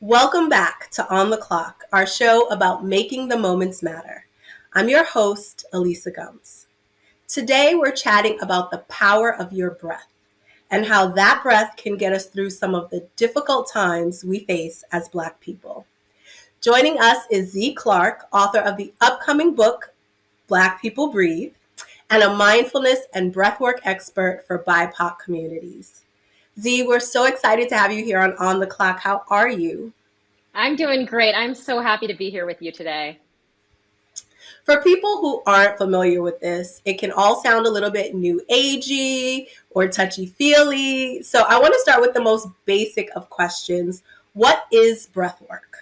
Welcome back to On the Clock, our show about making the moments matter. I'm your host, Elisa Gums. Today, we're chatting about the power of your breath and how that breath can get us through some of the difficult times we face as Black people. Joining us is Zee Clarke, author of the upcoming book, Black People Breathe, and a mindfulness and breathwork expert for BIPOC communities. Zee, we're so excited to have you here on the Clock. How are you? I'm doing great. I'm so happy to be here with you today. For people who aren't familiar with this, it can all sound a little bit new agey or touchy feely. So I want to start with the most basic of questions. What is breath work?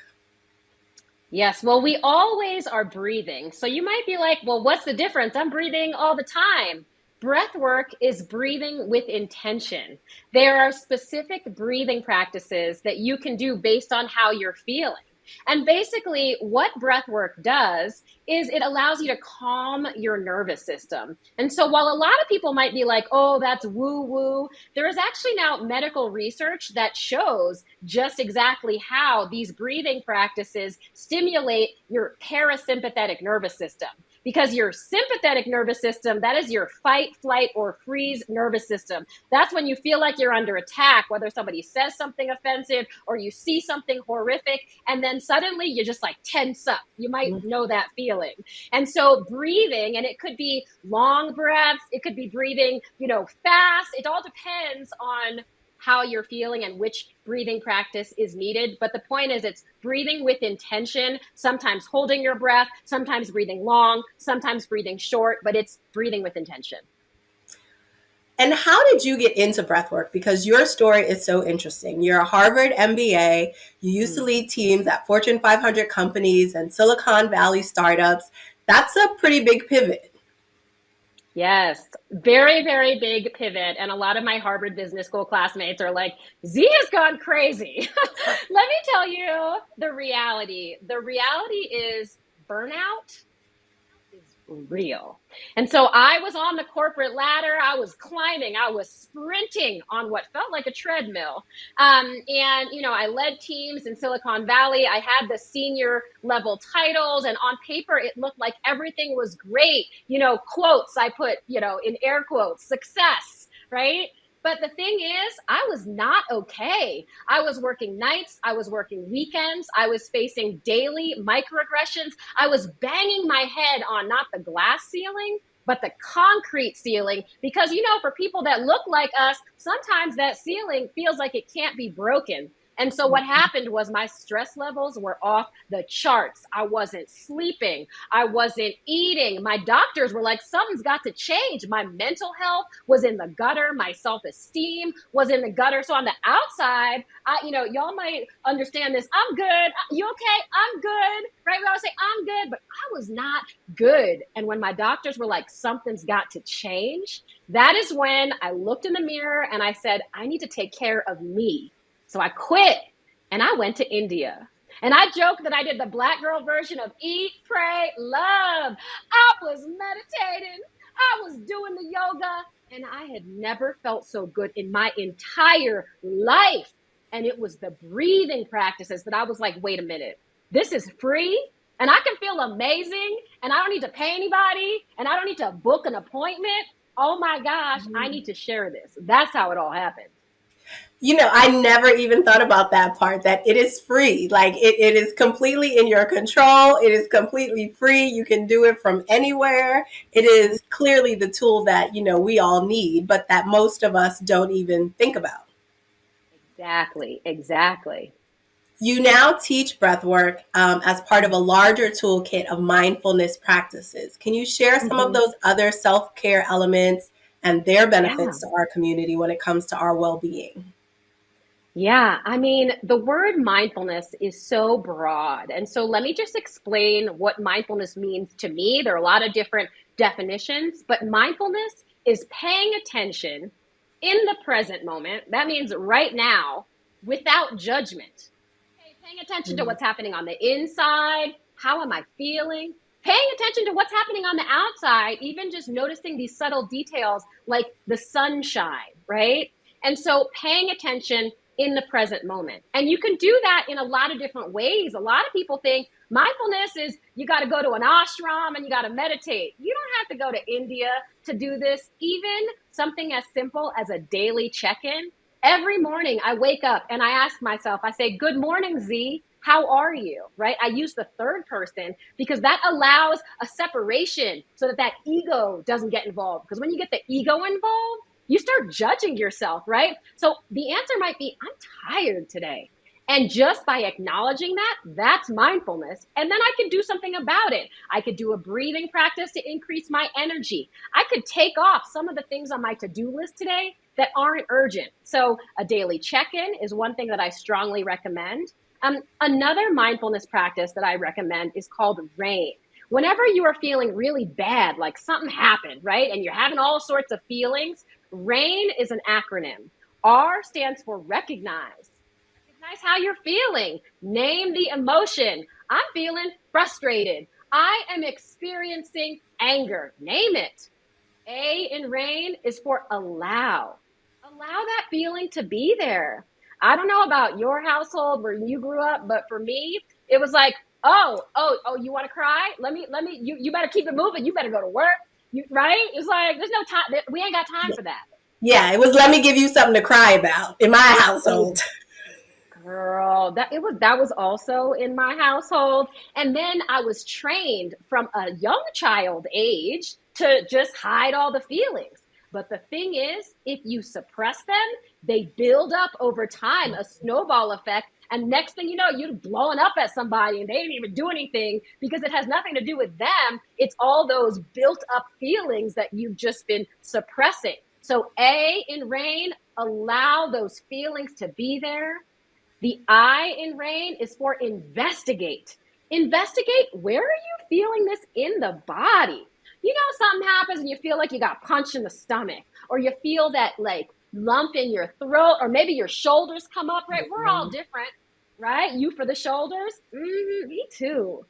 Yes, well, we always are breathing. So you might be like, well, what's the difference? I'm breathing all the time. Breath work is breathing with intention. There are specific breathing practices that you can do based on how you're feeling. And basically, what breath work does is it allows you to calm your nervous system. And so, while a lot of people might be like, oh, that's woo woo, there is actually now medical research that shows just exactly how these breathing practices stimulate your parasympathetic nervous system. Because your sympathetic nervous system, that is your fight, flight, or freeze nervous system. That's when you feel like you're under attack, whether somebody says something offensive or you see something horrific, and then suddenly you just like tense up. You might know that feeling. And so breathing, and it could be long breaths, it could be breathing, fast. It all depends on how you're feeling and which breathing practice is needed. But the point is, it's breathing with intention, sometimes holding your breath, sometimes breathing long, sometimes breathing short, but it's breathing with intention. And how did you get into breath work? Because your story is so interesting. You're a Harvard MBA. You used to Mm. lead teams at Fortune 500 companies and Silicon Valley startups. That's a pretty big pivot. Yes, very, very big pivot. And a lot of my Harvard Business School classmates are like, Z has gone crazy. Let me tell you the reality. The reality is burnout is real. And so I was on the corporate ladder. I was climbing. I was sprinting on what felt like a treadmill. I led teams in Silicon Valley. I had the senior level titles, and on paper, it looked like everything was great. Quotes I put, in air quotes, success, right? But the thing is, I was not okay. I was working nights. I was working weekends. I was facing daily microaggressions. I was banging my head on not the glass ceiling, but the concrete ceiling. Because, for people that look like us, sometimes that ceiling feels like it can't be broken. And so what happened was my stress levels were off the charts. I wasn't sleeping. I wasn't eating. My doctors were like, something's got to change. My mental health was in the gutter. My self-esteem was in the gutter. So on the outside, y'all might understand this. I'm good. You okay? I'm good. Right? We always say, I'm good, but I was not good. And when my doctors were like, something's got to change, that is when I looked in the mirror and I said, I need to take care of me. So I quit and I went to India. And I joked that I did the Black girl version of eat, pray, love. I was meditating. I was doing the yoga. And I had never felt so good in my entire life. And it was the breathing practices that I was like, wait a minute, this is free and I can feel amazing and I don't need to pay anybody and I don't need to book an appointment. Oh my gosh, I need to share this. That's how it all happened. I never even thought about that part, that it is free. Like it is completely in your control. It is completely free. You can do it from anywhere. It is clearly the tool that, we all need, but that most of us don't even think about. Exactly, exactly. You now teach breathwork as part of a larger toolkit of mindfulness practices. Can you share some of Hmm. those other self-care elements and their Yeah. benefits to our community when it comes to our well-being? Yeah. I mean, the word mindfulness is so broad. And so let me just explain what mindfulness means to me. There are a lot of different definitions, but mindfulness is paying attention in the present moment. That means right now without judgment. Okay, paying attention to Mhm. what's happening on the inside. How am I feeling? Paying attention to what's happening on the outside, even just noticing these subtle details like the sunshine, right? And so paying attention in the present moment. And you can do that in a lot of different ways. A lot of people think mindfulness is you got to go to an ashram and you got to meditate. You don't have to go to India to do this. Even something as simple as a daily check-in. Every morning I wake up and I ask myself, I say, good morning, Zee. How are you? Right? I use the third person because that allows a separation so that that ego doesn't get involved. Because when you get the ego involved, you start judging yourself, right? So the answer might be, I'm tired today. And just by acknowledging that, that's mindfulness. And then I could do something about it. I could do a breathing practice to increase my energy. I could take off some of the things on my to-do list today that aren't urgent. So a daily check-in is one thing that I strongly recommend. Another mindfulness practice that I recommend is called RAIN. Whenever you are feeling really bad, like something happened, right? And you're having all sorts of feelings, RAIN is an acronym. R stands for recognize. Recognize how you're feeling. Name the emotion. I'm feeling frustrated. I am experiencing anger. Name it. A in RAIN is for allow. Allow that feeling to be there. I don't know about your household where you grew up, but for me, it was like, oh, you want to cry? You better keep it moving. You better go to work. Right? It's like, there's no time. We ain't got time for that. Yeah, it was let me give you something to cry about in my household. Girl, that was also in my household. And then I was trained from a young child age to just hide all the feelings. But the thing is, if you suppress them, they build up over time, a snowball effect. And next thing you know, you're blowing up at somebody and they didn't even do anything because it has nothing to do with them. It's all those built up feelings that you've just been suppressing. So A in RAIN, allow those feelings to be there. The I in RAIN is for investigate. Investigate, where are you feeling this in the body? You know, something happens and you feel like you got punched in the stomach, or you feel that like lump in your throat, or maybe your shoulders come up, right? We're all different, right? You for the shoulders? Me too.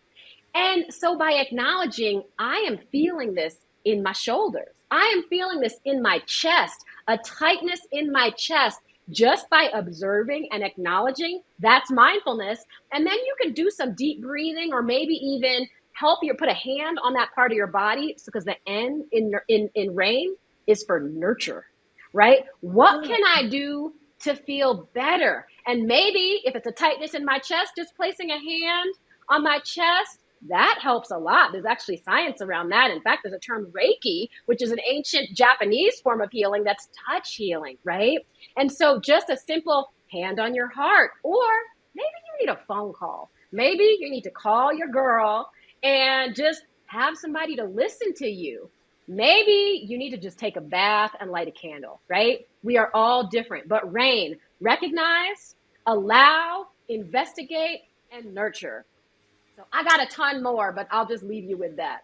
And so by acknowledging, I am feeling this in my shoulders, I am feeling this in my chest, a tightness in my chest, just by observing and acknowledging, that's mindfulness. And then you can do some deep breathing, or maybe even help you put a hand on that part of your body, because the N in RAIN is for nurture, right? What can I do to feel better? And maybe if it's a tightness in my chest, just placing a hand on my chest, that helps a lot. There's actually science around that. In fact, there's a term Reiki, which is an ancient Japanese form of healing that's touch healing, right? And so just a simple hand on your heart, or maybe you need a phone call. Maybe you need to call your girl and just have somebody to listen to you. Maybe you need to just take a bath and light a candle, right? We are all different. But RAIN, recognize, allow, investigate, and nurture. So I got a ton more, but I'll just leave you with that.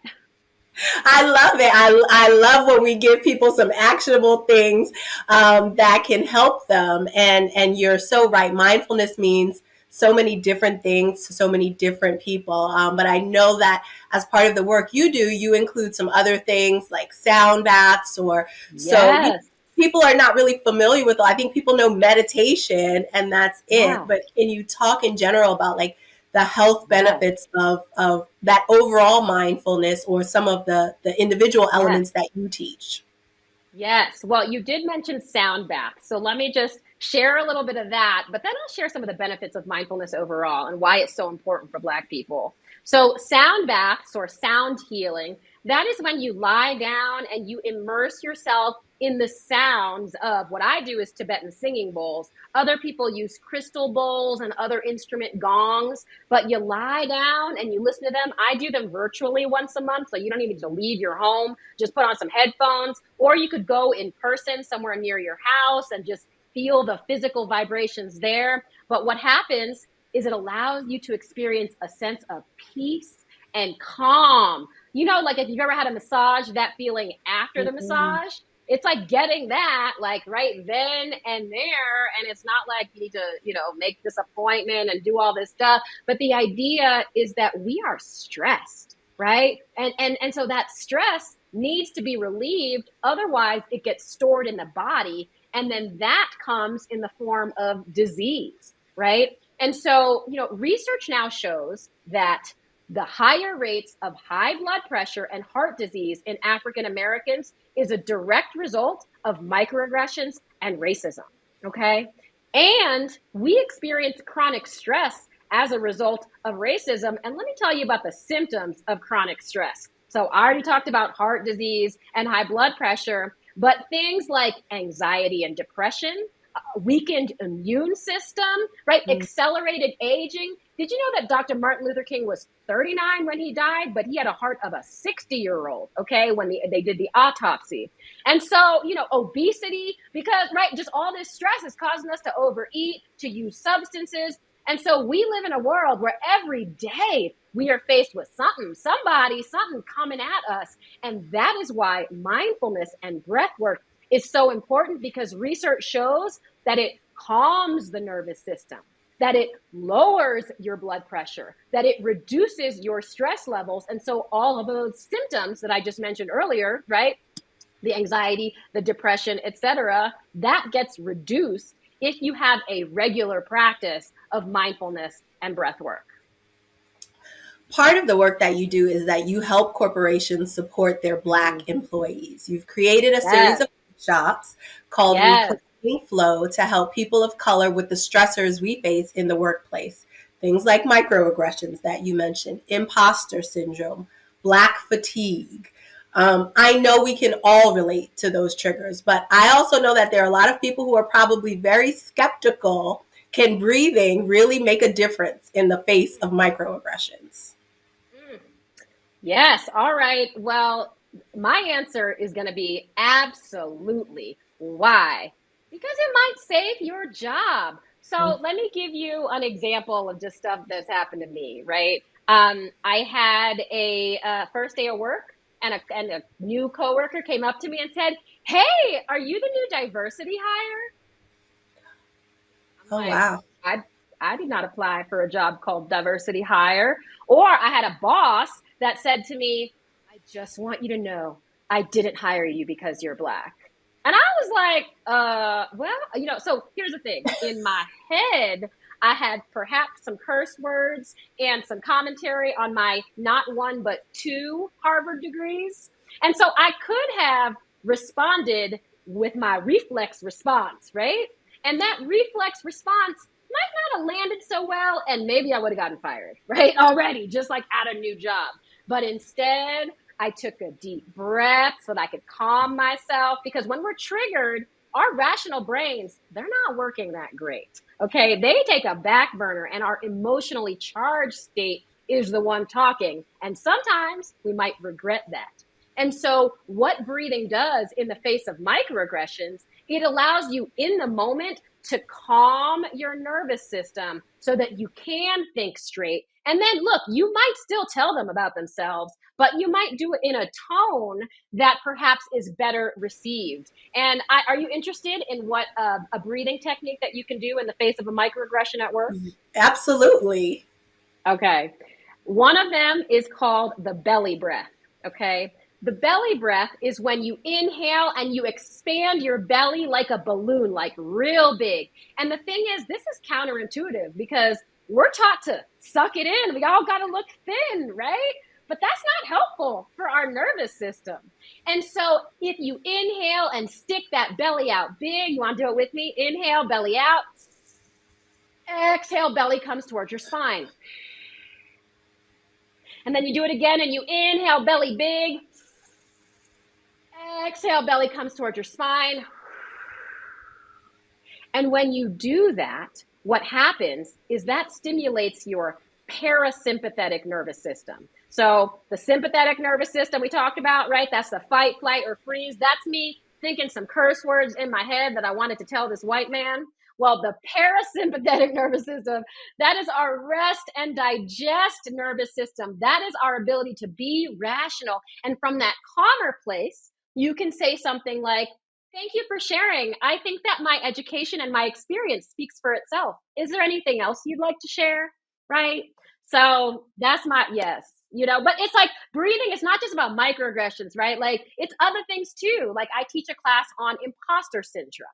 I love it. I love when we give people some actionable things that can help them. And you're so right. Mindfulness means so many different things to so many different people. But I know that as part of the work you do, you include some other things like sound baths, or so you, Yes. people are not really familiar with. I think people know meditation and that's it. Yeah. But can you talk in general about like the health Yes. benefits of that overall mindfulness, or some of the individual Yes. elements that you teach? Yes. Well, you did mention sound baths. So let me just share a little bit of that, but then I'll share some of the benefits of mindfulness overall and why it's so important for Black people. So, sound baths or sound healing, that is when you lie down and you immerse yourself in the sounds of, what I do is Tibetan singing bowls. Other people use crystal bowls and other instrument gongs, but you lie down and you listen to them. I do them virtually once a month, so you don't even need to leave your home. Just put on some headphones, or you could go in person somewhere near your house and just feel the physical vibrations there. But what happens is it allows you to experience a sense of peace and calm. You know, like if you've ever had a massage, that feeling after the Mm-hmm. massage, it's like getting that like right then and there. And it's not like you need to, make this appointment and do all this stuff. But the idea is that we are stressed, right? And so that stress needs to be relieved. Otherwise, it gets stored in the body. And then that comes in the form of disease, right? And so, research now shows that the higher rates of high blood pressure and heart disease in African Americans is a direct result of microaggressions and racism. Okay. And we experience chronic stress as a result of racism. And let me tell you about the symptoms of chronic stress. So I already talked about heart disease and high blood pressure, but things like anxiety and depression, weakened immune system, right? Mm. Accelerated aging. Did you know that Dr. Martin Luther King was 39 when he died, but he had a heart of a 60-year-old, okay, when they did the autopsy. And so, obesity, because, right, just all this stress is causing us to overeat, to use substances. And so we live in a world where every day we are faced with something, somebody, something coming at us. And that is why mindfulness and breath work is so important, because research shows that it calms the nervous system, that it lowers your blood pressure, that it reduces your stress levels. And so all of those symptoms that I just mentioned earlier, right? The anxiety, the depression, etc., that gets reduced if you have a regular practice of mindfulness and breath work. Part of the work that you do is that you help corporations support their Black Mm. employees. You've created a series Yes. of workshops called Yes. Reclaiming Flow to help people of color with the stressors we face in the workplace. Things like microaggressions that you mentioned, imposter syndrome, Black fatigue. I know we can all relate to those triggers, but I also know that there are a lot of people who are probably very skeptical. Can breathing really make a difference in the face of microaggressions? Mm. Yes. All right. Well, my answer is going to be absolutely. Why? Because it might save your job. So let me give you an example of just stuff that's happened to me, right? I had a first day of work, and a new coworker came up to me and said, "Hey, are you the new diversity hire?" I'm Oh, like, wow. I did not apply for a job called diversity hire. Or I had a boss that said to me, "I just want you to know I didn't hire you because you're Black." And I was like, well, so here's the thing. In my head, I had perhaps some curse words and some commentary on my not one, but two Harvard degrees. And so I could have responded with my reflex response, right? And that reflex response might not have landed so well, and maybe I would have gotten fired, right? Already, just like at a new job. But instead, I took a deep breath so that I could calm myself, because when we're triggered, our rational brains, they're not working that great. Okay. They take a back burner, and our emotionally charged state is the one talking. And sometimes we might regret that. And so, what breathing does in the face of microaggressions, it allows you in the moment to calm your nervous system so that you can think straight. And then, look, you might still tell them about themselves, but you might do it in a tone that perhaps is better received. And are you interested in what a breathing technique that you can do in the face of a microaggression at work? Absolutely. Okay. One of them is called the belly breath. Okay. The belly breath is when you inhale and you expand your belly like a balloon, like real big. And the thing is, this is counterintuitive because we're taught to suck it in. We all got to look thin, right? But that's not helpful for our nervous system. And so if you inhale and stick that belly out big, you want to do it with me? Inhale, belly out. Exhale, belly comes towards your spine. And then you do it again and you inhale, belly big. Exhale, belly comes towards your spine. And when you do that, what happens is that stimulates your parasympathetic nervous system. So the sympathetic nervous system we talked about, right? That's the fight, flight, or freeze. That's me thinking some curse words in my head that I wanted to tell this white man. Well, the parasympathetic nervous system, that is our rest and digest nervous system. That is our ability to be rational. And from that calmer place, you can say something like, "Thank you for sharing. I think that my education and my experience speaks for itself. Is there anything else you'd like to share?" Right? So that's my yes. but it's like breathing is not just about microaggressions, right? Like it's other things too. Like I teach a class on imposter syndrome.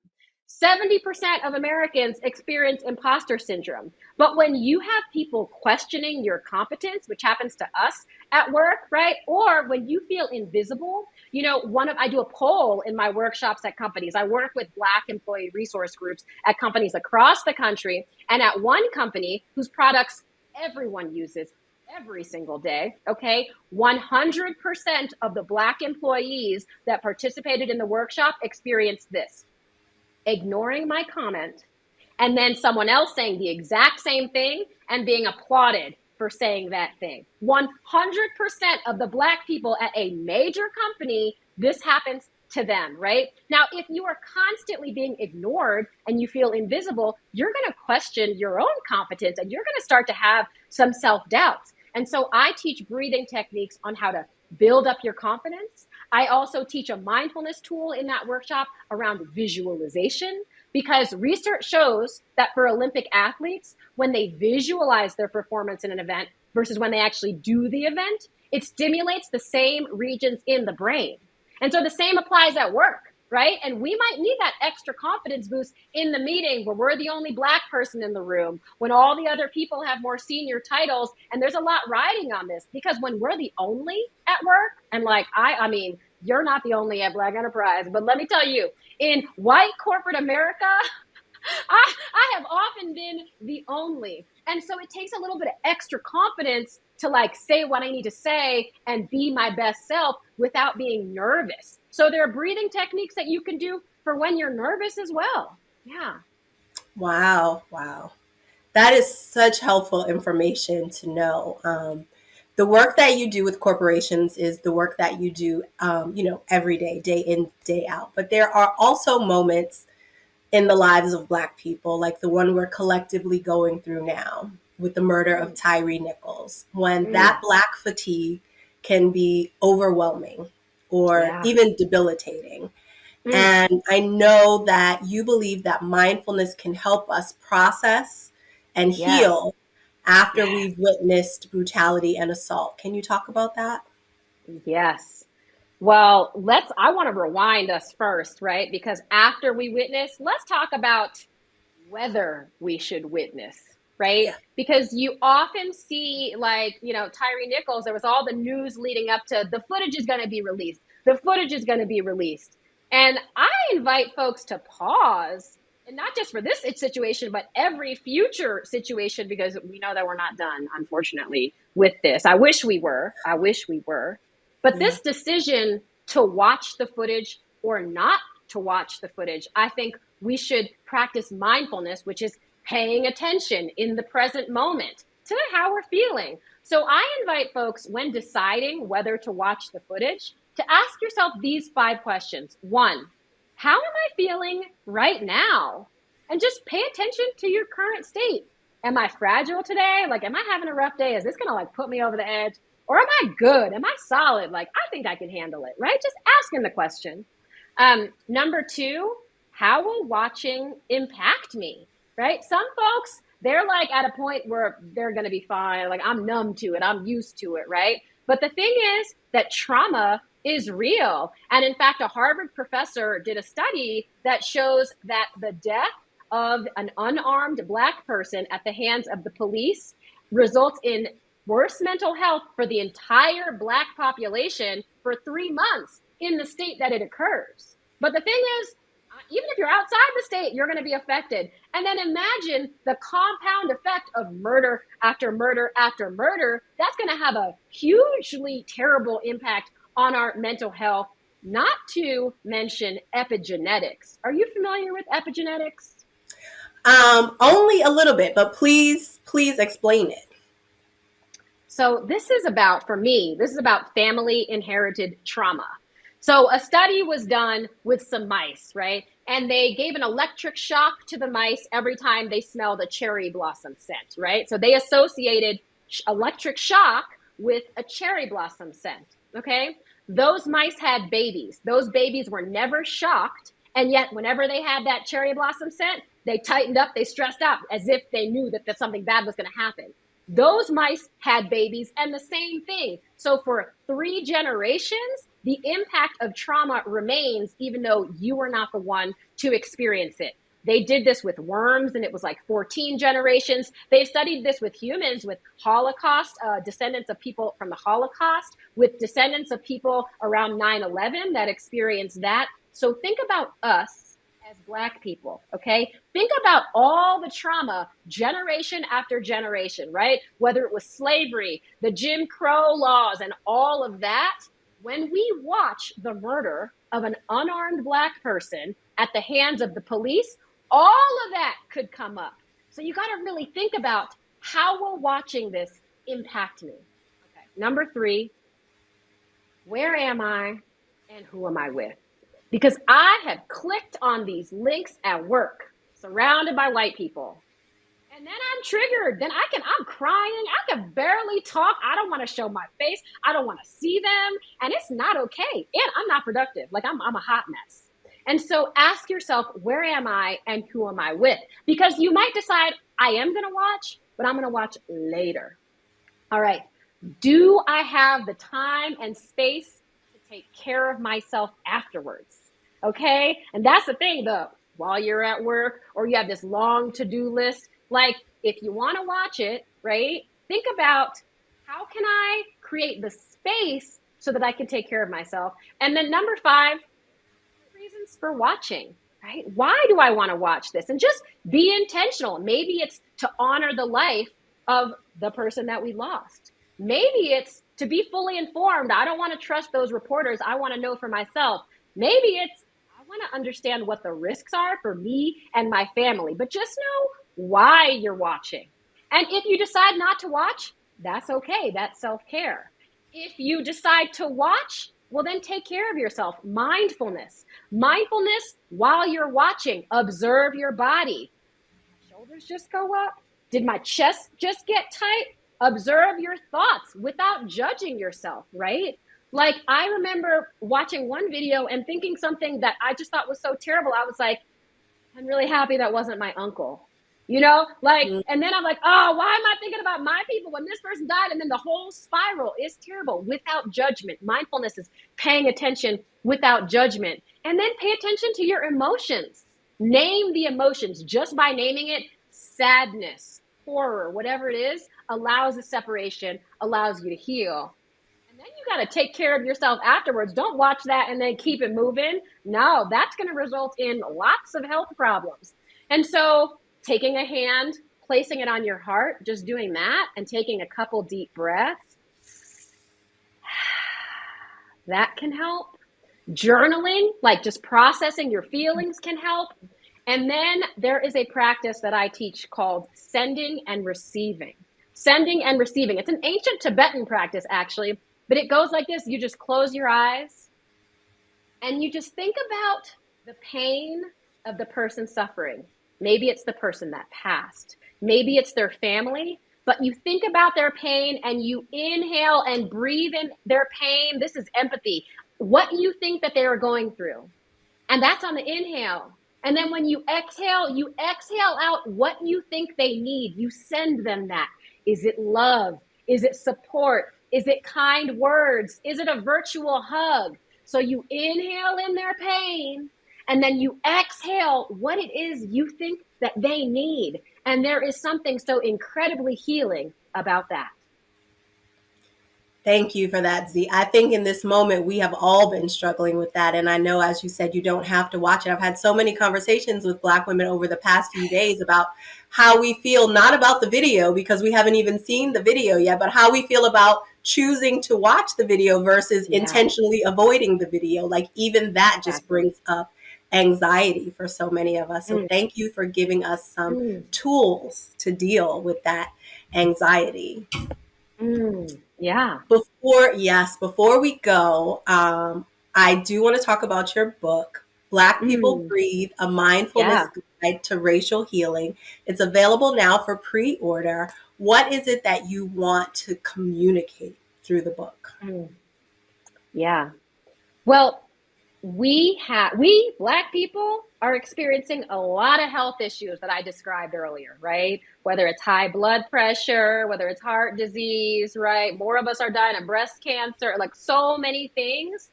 70% of Americans experience imposter syndrome. But when you have people questioning your competence, which happens to us at work, right? Or when you feel invisible, I do a poll in my workshops at companies. I work with Black employee resource groups at companies across the country. And at one company whose products everyone uses every single day, okay, 100% of the Black employees that participated in the workshop experienced this: ignoring my comment, and then someone else saying the exact same thing and being applauded for saying that thing. 100% of the Black people at a major company, this happens to them, right? Now, if you are constantly being ignored and you feel invisible, you're going to question your own competence and you're going to start to have some self-doubts. And so I teach breathing techniques on how to build up your confidence. I also teach a mindfulness tool in that workshop around visualization, because research shows that for Olympic athletes, when they visualize their performance in an event versus when they actually do the event, it stimulates the same regions in the brain. And so the same applies at work, right? And we might need that extra confidence boost in the meeting where we're the only Black person in the room, when all the other people have more senior titles. And there's a lot riding on this, because when we're the only at work, and like, I mean, you're not the only at Black Enterprise, but let me tell you, in white corporate America, I have often been the only. And so it takes a little bit of extra confidence to like say what I need to say and be my best self without being nervous. So there are breathing techniques that you can do for when you're nervous as well. Yeah. Wow. Wow. That is such helpful information to know. The work that you do with corporations is the work that you do, every day, day in, day out. But there are also moments in the lives of Black people, like the one we're collectively going through now with the murder of Tyree Nichols, when that Mm. Black fatigue can be overwhelming or Yeah. even debilitating. Mm. And I know that you believe that mindfulness can help us process and Yes. heal after Yes. we've witnessed brutality and assault. Can you talk about that? Yes. Well, I want to rewind us first, right? Because after we witness, let's talk about whether we should witness, right? Yeah. Because you often see, like, Tyree Nichols, there was all the news leading up to the footage is going to be released. The footage is going to be released. And I invite folks to pause, and not just for this situation, but every future situation, because we know that we're not done, unfortunately, with this. I wish we were. I wish we were. But Yeah. this decision to watch the footage or not to watch the footage, I think we should practice mindfulness, which is paying attention in the present moment to how we're feeling. So I invite folks, when deciding whether to watch the footage, to ask yourself these 5 questions. One, how am I feeling right now? And just pay attention to your current state. Am I fragile today? Like, am I having a rough day? Is this going to like put me over the edge? Or am I good? Am I solid? Like, I think I can handle it, right? Just asking the question. Number two, how will watching impact me, right? Some folks, they're like at a point where they're going to be fine. Like, I'm numb to it. I'm used to it, right? But the thing is that trauma is real. And in fact, a Harvard professor did a study that shows that the death of an unarmed Black person at the hands of the police results in worse mental health for the entire Black population for 3 months in the state that it occurs. But the thing is, even if you're outside the state, you're going to be affected. And then imagine the compound effect of murder after murder after murder. That's going to have a hugely terrible impact on our mental health, not to mention epigenetics. Are you familiar with epigenetics? Only a little bit, but please explain it. So this is about, for me, this is about family inherited trauma. So a study was done with some mice, right? And they gave an electric shock to the mice every time they smelled a cherry blossom scent, right? So they associated electric shock with a cherry blossom scent, okay? Those mice had babies. Those babies were never shocked. And yet, whenever they had that cherry blossom scent, they tightened up, they stressed out as if they knew that something bad was going to happen. Those mice had babies and the same thing. So for 3 generations, the impact of trauma remains even though you were not the one to experience it. They did this with worms, and it was like 14 generations. They've studied this with humans, with Holocaust, descendants of people from the Holocaust, with descendants of people around 9/11 that experienced that. So think about us as Black people, okay? Think about all the trauma generation after generation, right? Whether it was slavery, the Jim Crow laws, and all of that. When we watch the murder of an unarmed Black person at the hands of the police, all of that could come up. So you got to really think about how will watching this impact me? Okay. Number 3, where am I and who am I with? Because I had clicked on these links at work, surrounded by white people. And then I'm triggered. I'm crying. I can barely talk. I don't want to show my face. I don't want to see them. And it's not okay. And I'm not productive. Like I'm a hot mess. And so ask yourself, where am I and who am I with? Because you might decide I am going to watch, but I'm going to watch later. All right. Do I have the time and space to take care of myself afterwards? Okay. And that's the thing, though, while you're at work or you have this long to-do list, like if you want to watch it, right? Think about how can I create the space so that I can take care of myself? And then number 5, reasons for watching, right? Why do I want to watch this? And just be intentional. Maybe it's to honor the life of the person that we lost. Maybe it's to be fully informed. I don't want to trust those reporters. I want to know for myself. Maybe it's I want to understand what the risks are for me and my family. But just know why you're watching. And if you decide not to watch, that's okay. That's self-care. If you decide to watch, well, then take care of yourself. Mindfulness. Mindfulness while you're watching. Observe your body. Did my shoulders just go up? Did my chest just get tight? Observe your thoughts without judging yourself, right? Like, I remember watching one video and thinking something that I just thought was so terrible. I was like, I'm really happy that wasn't my uncle. And then I'm like, oh, why am I thinking about my people when this person died? And then the whole spiral is terrible without judgment. Mindfulness is paying attention without judgment. And then pay attention to your emotions. Name the emotions just by naming it. Sadness, horror, whatever it is, allows a separation, allows you to heal. And then you got to take care of yourself afterwards. Don't watch that and then keep it moving. No, that's going to result in lots of health problems. And so taking a hand, placing it on your heart, just doing that and taking a couple deep breaths, that can help. Journaling, like just processing your feelings, can help. And then there is a practice that I teach called sending and receiving. Sending and receiving. It's an ancient Tibetan practice, actually, but it goes like this. You just close your eyes and you just think about the pain of the person suffering. Maybe it's the person that passed. Maybe it's their family, but you think about their pain and you inhale and breathe in their pain. This is empathy. What you think that they are going through. And that's on the inhale. And then when you exhale out what you think they need. You send them that. Is it love? Is it support? Is it kind words? Is it a virtual hug? So you inhale in their pain and then you exhale what it is you think that they need. And there is something so incredibly healing about that. Thank you for that, Zee. I think in this moment, we have all been struggling with that. And I know, as you said, you don't have to watch it. I've had so many conversations with Black women over the past few days about how we feel, not about the video, because we haven't even seen the video yet, but how we feel about choosing to watch the video versus intentionally avoiding the video. Like, even that just brings up anxiety for so many of us. So thank you for giving us some tools to deal with that anxiety. Yeah. Before we go, I do want to talk about your book, Black People Breathe, a mindfulness guide to racial healing. It's available now for pre-order. What is it that you want to communicate through the book? Yeah. Well, we Black people are experiencing a lot of health issues that I described earlier, right? Whether it's high blood pressure, whether it's heart disease, right? More of us are dying of breast cancer, like so many things.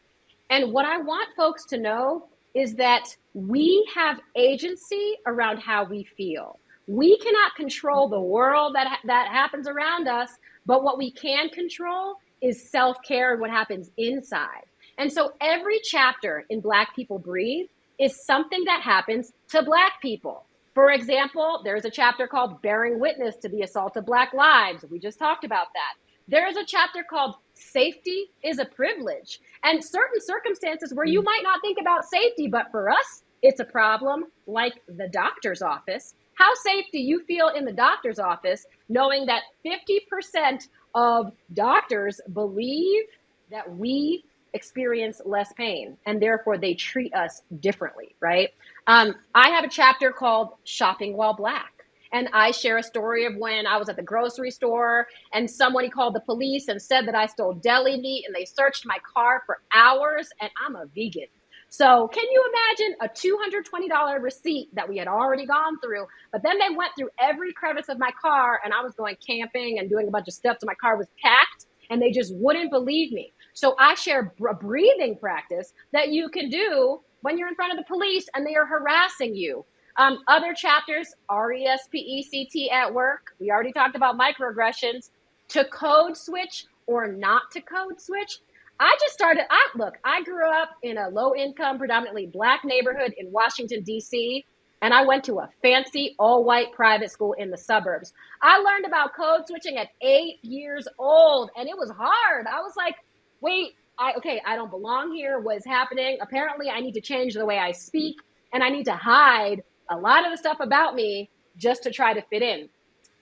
And what I want folks to know is that we have agency around how we feel. We cannot control the world that happens around us, but what we can control is self-care and what happens inside. And so every chapter in Black People Breathe is something that happens to Black people. For example, there's a chapter called Bearing Witness to the Assault of Black Lives. We just talked about that. There's a chapter called Safety is a Privilege. And certain circumstances where you might not think about safety, but for us, it's a problem, like the doctor's office. How safe do you feel in the doctor's office knowing that 50% of doctors believe that we experience less pain and therefore they treat us differently, right? I have a chapter called Shopping While Black. And I share a story of when I was at the grocery store and somebody called the police and said that I stole deli meat and they searched my car for hours, and I'm a vegan. So can you imagine a $220 receipt that we had already gone through, but then they went through every crevice of my car and I was going camping and doing a bunch of stuff, so my car was packed and they just wouldn't believe me. So I share a breathing practice that you can do when you're in front of the police and they are harassing you. Other chapters, RESPECT at work. We already talked about microaggressions. To code switch or not to code switch. I grew up in a low income, predominantly Black neighborhood in Washington, D.C., and I went to a fancy all white private school in the suburbs. I learned about code switching at 8 years old, and it was hard. I was like, wait, I don't belong here. What is happening? Apparently, I need to change the way I speak, and I need to hide a lot of the stuff about me just to try to fit in.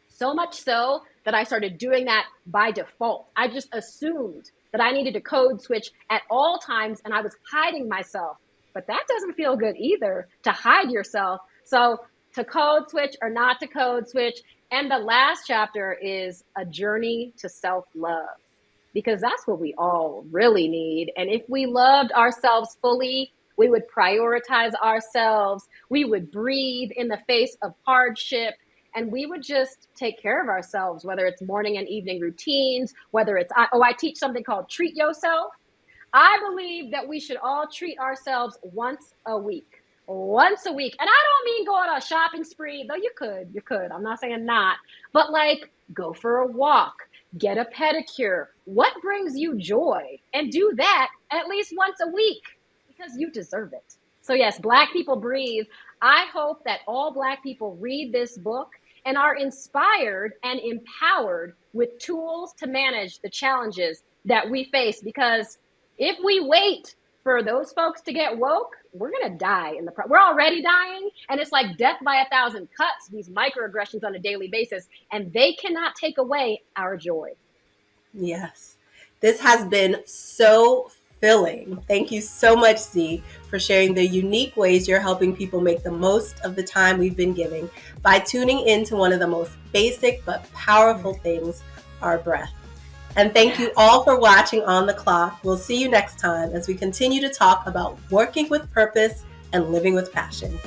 So much so that I started doing that by default. I just assumed that I needed to code switch at all times and I was hiding myself. But that doesn't feel good either, to hide yourself. So to code switch or not to code switch. And the last chapter is a journey to self-love, because that's what we all really need. And if we loved ourselves fully, we would prioritize ourselves. We would breathe in the face of hardship. And we would just take care of ourselves, whether it's morning and evening routines, whether it's, I teach something called Treat Yourself. I believe that we should all treat ourselves once a week. Once a week. And I don't mean go on a shopping spree, though you could. I'm not saying not. But like, go for a walk, get a pedicure. What brings you joy? And do that at least once a week, because you deserve it. So yes, Black People Breathe. I hope that all Black people read this book and are inspired and empowered with tools to manage the challenges that we face. Because if we wait for those folks to get woke, we're going to die we're already dying. And it's like death by 1,000 cuts, these microaggressions on a daily basis, and they cannot take away our joy. Yes. This has been so filling. Thank you so much, Zee, for sharing the unique ways you're helping people make the most of the time we've been giving by tuning into one of the most basic but powerful things, our breath. And thank you all for watching On the Clock. We'll see you next time as we continue to talk about working with purpose and living with passion.